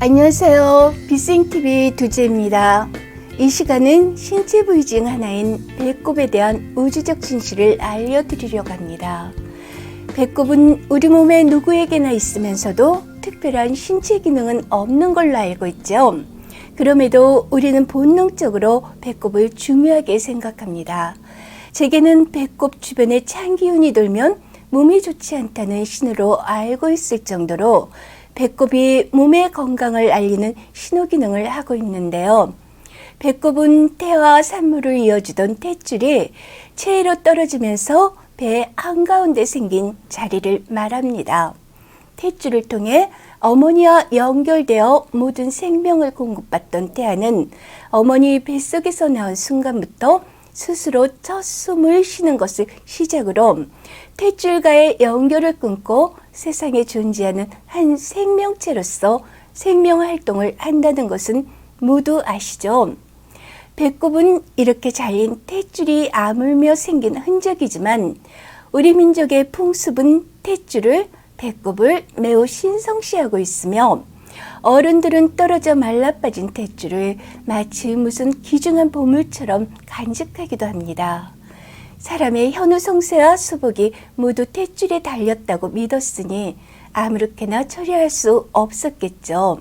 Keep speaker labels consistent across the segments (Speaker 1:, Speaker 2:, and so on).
Speaker 1: 안녕하세요. 비생TV 두재입니다. 이 시간은 신체 부위 중 하나인 배꼽에 대한 우주적 진실을 알려드리려고 합니다. 배꼽은 우리 몸에 누구에게나 있으면서도 특별한 신체 기능은 없는 걸로 알고 있죠. 그럼에도 우리는 본능적으로 배꼽을 중요하게 생각합니다. 제게는 배꼽 주변에 찬 기운이 돌면 몸이 좋지 않다는 신호로 알고 있을 정도로 배꼽이 몸의 건강을 알리는 신호 기능을 하고 있는데요. 배꼽은 태와 산모를 이어주던 탯줄이 체로 떨어지면서 배 한가운데 생긴 자리를 말합니다. 탯줄을 통해 어머니와 연결되어 모든 생명을 공급받던 태아는 어머니 뱃속에서 나온 순간부터 스스로 첫 숨을 쉬는 것을 시작으로 탯줄과의 연결을 끊고 세상에 존재하는 한 생명체로서 생명활동을 한다는 것은 모두 아시죠? 배꼽은 이렇게 잘린 탯줄이 아물며 생긴 흔적이지만 우리 민족의 풍습은 탯줄을, 배꼽을 매우 신성시하고 있으며 어른들은 떨어져 말라빠진 탯줄을 마치 무슨 귀중한 보물처럼 간직하기도 합니다. 사람의 현우 성쇠와 수복이 모두 탯줄에 달렸다고 믿었으니 아무렇게나 처리할 수 없었겠죠.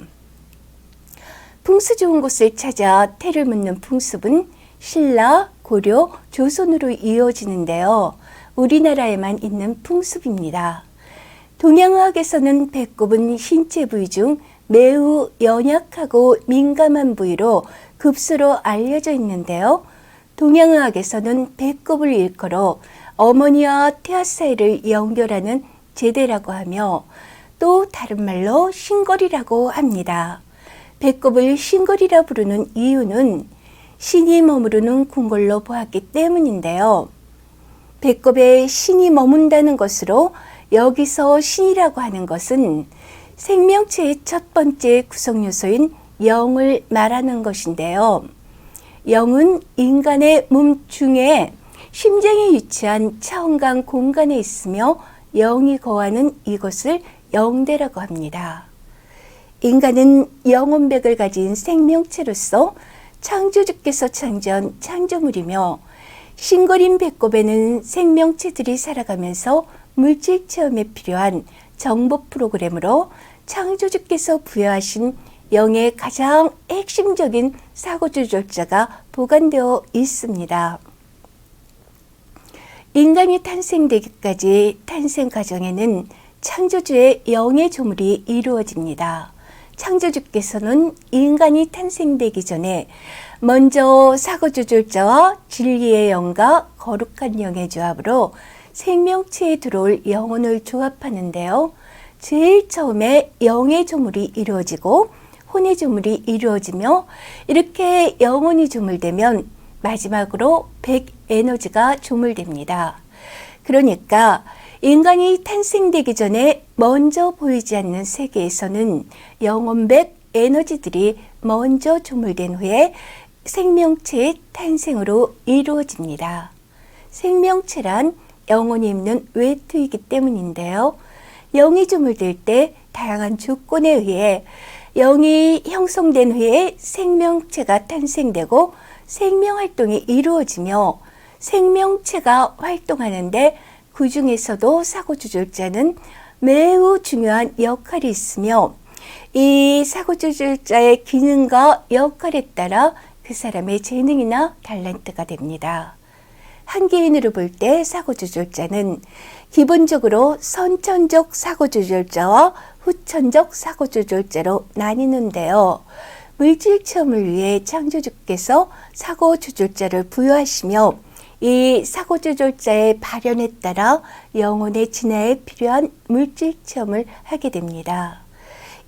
Speaker 1: 풍수 좋은 곳을 찾아 태를 묻는 풍습은 신라, 고려, 조선으로 이어지는데요. 우리나라에만 있는 풍습입니다. 동양의학에서는 배꼽은 신체 부위 중 매우 연약하고 민감한 부위로 급수로 알려져 있는데요. 동양의학에서는 배꼽을 일컬어 어머니와 태아 사이를 연결하는 제대라고 하며 또 다른 말로 신걸이라고 합니다. 배꼽을 신걸이라 부르는 이유는 신이 머무르는 궁궐로 보았기 때문인데요. 배꼽에 신이 머문다는 것으로 여기서 신이라고 하는 것은 생명체의 첫 번째 구성 요소인 영을 말하는 것인데요. 영은 인간의 몸 중에 심장에 위치한 차원강 공간에 있으며 영이 거하는 이곳을 영대라고 합니다. 인간은 영혼백을 가진 생명체로서 창조주께서 창조한 창조물이며 신걸인 배꼽에는 생명체들이 살아가면서 물질 체험에 필요한 정보 프로그램으로 창조주께서 부여하신 영의 가장 핵심적인 사고조절자가 보관되어 있습니다. 인간이 탄생되기까지 탄생 과정에는 창조주의 영의 조물이 이루어집니다. 창조주께서는 인간이 탄생되기 전에 먼저 사고조절자와 진리의 영과 거룩한 영의 조합으로 생명체에 들어올 영혼을 조합하는데요. 제일 처음에 영의 조물이 이루어지고 혼의 조물이 이루어지며 이렇게 영혼이 조물되면 마지막으로 백에너지가 조물됩니다. 그러니까 인간이 탄생되기 전에 먼저 보이지 않는 세계에서는 영혼백 에너지들이 먼저 조물된 후에 생명체의 탄생으로 이루어집니다. 생명체란 영혼이 입는 외투이기 때문인데요. 영이 조물될 때 다양한 조건에 의해 영이 형성된 후에 생명체가 탄생되고 생명활동이 이루어지며 생명체가 활동하는데 그 중에서도 사고조절자는 매우 중요한 역할이 있으며 이 사고조절자의 기능과 역할에 따라 그 사람의 재능이나 탤런트가 됩니다. 한 개인으로 볼 때 사고조절자는 기본적으로 선천적 사고조절자와 후천적 사고조절자로 나뉘는데요. 물질 체험을 위해 창조주께서 사고조절자를 부여하시며 이 사고조절자의 발현에 따라 영혼의 진화에 필요한 물질 체험을 하게 됩니다.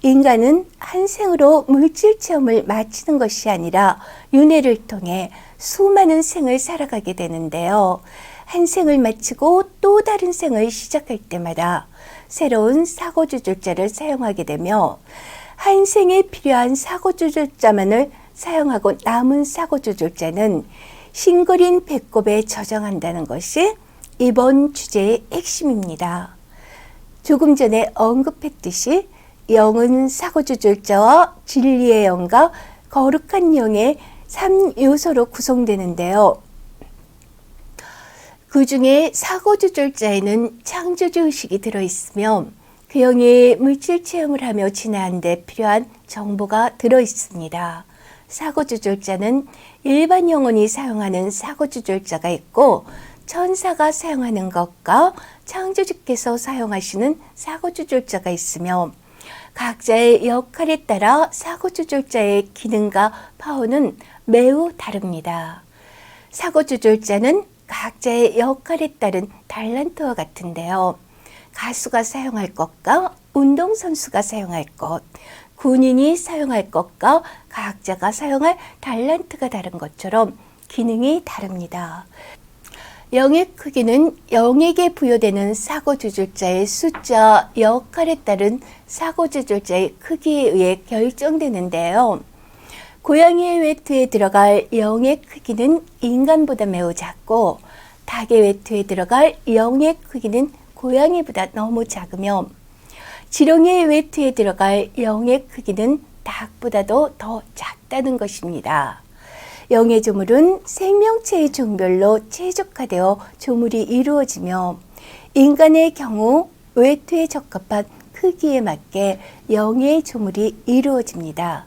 Speaker 1: 인간은 한 생으로 물질 체험을 마치는 것이 아니라 윤회를 통해 수많은 생을 살아가게 되는데요. 한 생을 마치고 또 다른 생을 시작할 때마다 새로운 사고조절자를 사용하게 되며 한 생에 필요한 사고조절자만을 사용하고 남은 사고조절자는 신걸인 배꼽에 저장한다는 것이 이번 주제의 핵심입니다. 조금 전에 언급했듯이 영은 사고조절자와 진리의 영과 거룩한 영의 3요소로 구성되는데요. 그 중에 사고조절자에는 창조주 의식이 들어있으며 그 영이 물질 체험을 하며 진화하는 데 필요한 정보가 들어있습니다. 사고조절자는 일반 영혼이 사용하는 사고조절자가 있고 천사가 사용하는 것과 창조주께서 사용하시는 사고조절자가 있으며 각자의 역할에 따라 사고조절자의 기능과 파워는 매우 다릅니다. 사고조절자는 각자의 역할에 따른 달란트와 같은데요. 가수가 사용할 것과 운동선수가 사용할 것, 군인이 사용할 것과 각자가 사용할 달란트가 다른 것처럼 기능이 다릅니다. 영의 크기는 영에게 부여되는 사고조절자의 숫자, 역할에 따른 사고조절자의 크기에 의해 결정되는데요. 고양이의 외투에 들어갈 영의 크기는 인간보다 매우 작고 닭의 외투에 들어갈 영의 크기는 고양이보다 너무 작으며 지렁이의 외투에 들어갈 영의 크기는 닭보다도 더 작다는 것입니다. 영의 조물은 생명체의 종별로 최적화되어 조물이 이루어지며 인간의 경우 외투에 적합한 크기에 맞게 영의 조물이 이루어집니다.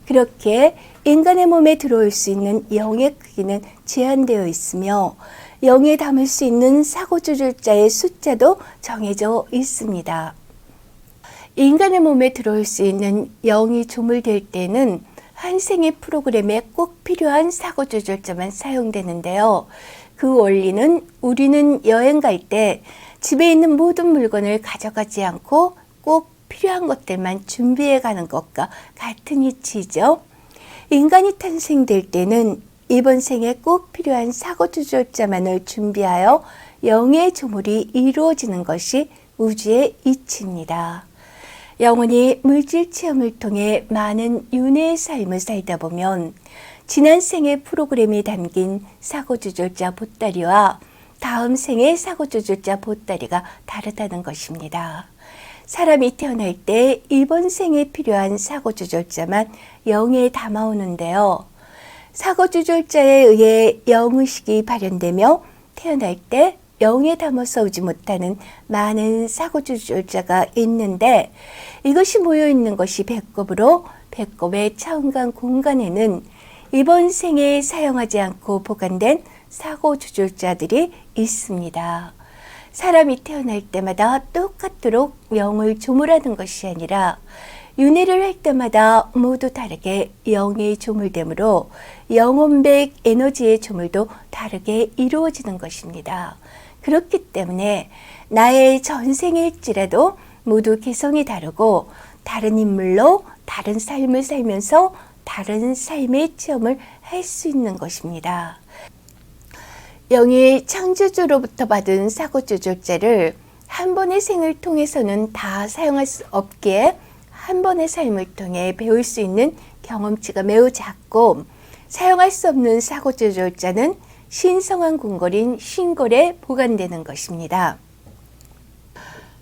Speaker 1: 그렇게 인간의 몸에 들어올 수 있는 영의 크기는 제한되어 있으며 영에 담을 수 있는 사고조절자의 숫자도 정해져 있습니다. 인간의 몸에 들어올 수 있는 영이 조물될 때는 한 생의 프로그램에 꼭 필요한 사고조절자만 사용되는데요. 그 원리는 우리는 여행 갈 때 집에 있는 모든 물건을 가져가지 않고 꼭 필요한 것들만 준비해 가는 것과 같은 이치죠. 인간이 탄생될 때는 이번 생에 꼭 필요한 사고조절자만을 준비하여 영의 조물이 이루어지는 것이 우주의 이치입니다. 영혼이 물질 체험을 통해 많은 윤회의 삶을 살다 보면 지난 생의 프로그램이 담긴 사고조절자 보따리와 다음 생의 사고조절자 보따리가 다르다는 것입니다. 사람이 태어날 때 이번 생에 필요한 사고조절자만 영에 담아오는데요. 사고조절자에 의해 영의식이 발현되며 태어날 때 영에 담아서 오지 못하는 많은 사고조절자가 있는데 이것이 모여있는 것이 배꼽으로 배꼽의 차원간 공간에는 이번 생에 사용하지 않고 보관된 사고조절자들이 있습니다. 사람이 태어날 때마다 똑같도록 영을 조물하는 것이 아니라 윤회를 할 때마다 모두 다르게 영의 조물됨으로 영혼백 에너지의 조물도 다르게 이루어지는 것입니다. 그렇기 때문에 나의 전생일지라도 모두 개성이 다르고 다른 인물로 다른 삶을 살면서 다른 삶의 체험을 할 수 있는 것입니다. 영이 창조주로부터 받은 사고조절자를 한 번의 생을 통해서는 다 사용할 수 없기에 한 번의 삶을 통해 배울 수 있는 경험치가 매우 작고 사용할 수 없는 사고조절자는 신성한 궁궐인 신궐에 보관되는 것입니다.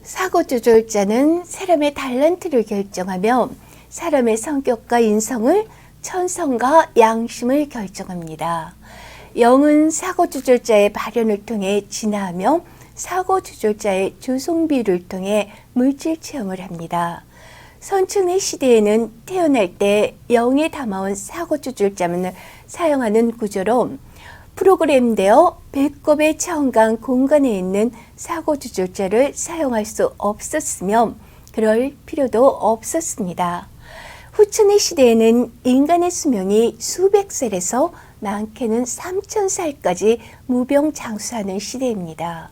Speaker 1: 사고조절자는 사람의 달란트를 결정하며 사람의 성격과 인성을 천성과 양심을 결정합니다. 영은 사고조절자의 발현을 통해 진화하며 사고조절자의 조성비를 통해 물질 체험을 합니다. 선충의 시대에는 태어날 때 영에 담아온 사고조절자만을 사용하는 구조로 프로그램되어 배꼽의 차원간 공간에 있는 사고조절자를 사용할 수 없었으며 그럴 필요도 없었습니다. 후천의 시대에는 인간의 수명이 수백 살에서 많게는 3000살까지 무병장수하는 시대입니다.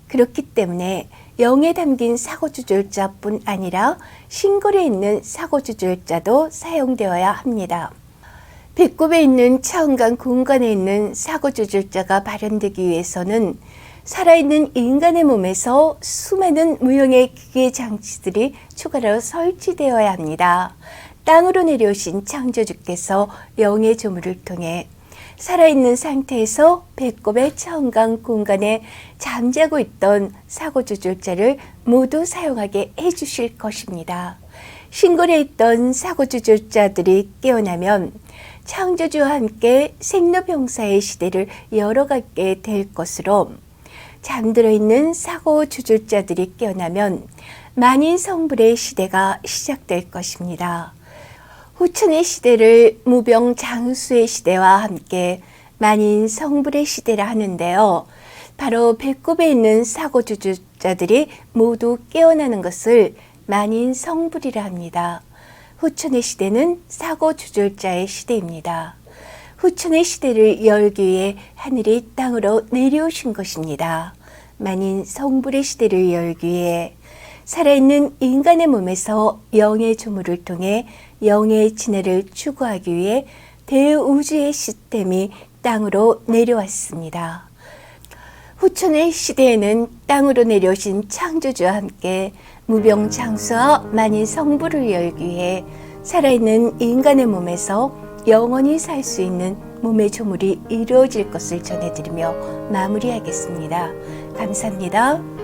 Speaker 1: 그렇기 때문에 영에 담긴 사고조절자뿐 아니라 신골에 있는 사고조절자도 사용되어야 합니다. 배꼽에 있는 차원간 공간에 있는 사고조절자가 발현되기 위해서는 살아있는 인간의 몸에서 수많은 무형의 기계 장치들이 추가로 설치되어야 합니다. 땅으로 내려오신 창조주께서 영의 조물을 통해 살아있는 상태에서 배꼽의 차원간 공간에 잠자고 있던 사고조절자를 모두 사용하게 해주실 것입니다. 신골에 있던 사고주졸자들이 깨어나면 창조주와 함께 생로병사의 시대를 열어가게 될 것으로, 잠들어 있는 사고주졸자들이 깨어나면 만인성불의 시대가 시작될 것입니다. 후천의 시대를 무병장수의 시대와 함께 만인성불의 시대라 하는데요. 바로 배꼽에 있는 사고주졸자들이 모두 깨어나는 것을 만인성불이라 합니다. 후천의 시대는 사고주졸자의 시대입니다. 후천의 시대를 열기 위해 하늘이 땅으로 내려오신 것입니다. 만인성불의 시대를 열기 위해 살아있는 인간의 몸에서 영의 조물을 통해 영의 진해를 추구하기 위해 대우주의 시스템이 땅으로 내려왔습니다. 후천의 시대에는 땅으로 내려오신 창조주와 함께 무병장수와 만인성불을 열기 위해 살아있는 인간의 몸에서 영원히 살 수 있는 몸의 조물이 이루어질 것을 전해드리며 마무리하겠습니다. 감사합니다.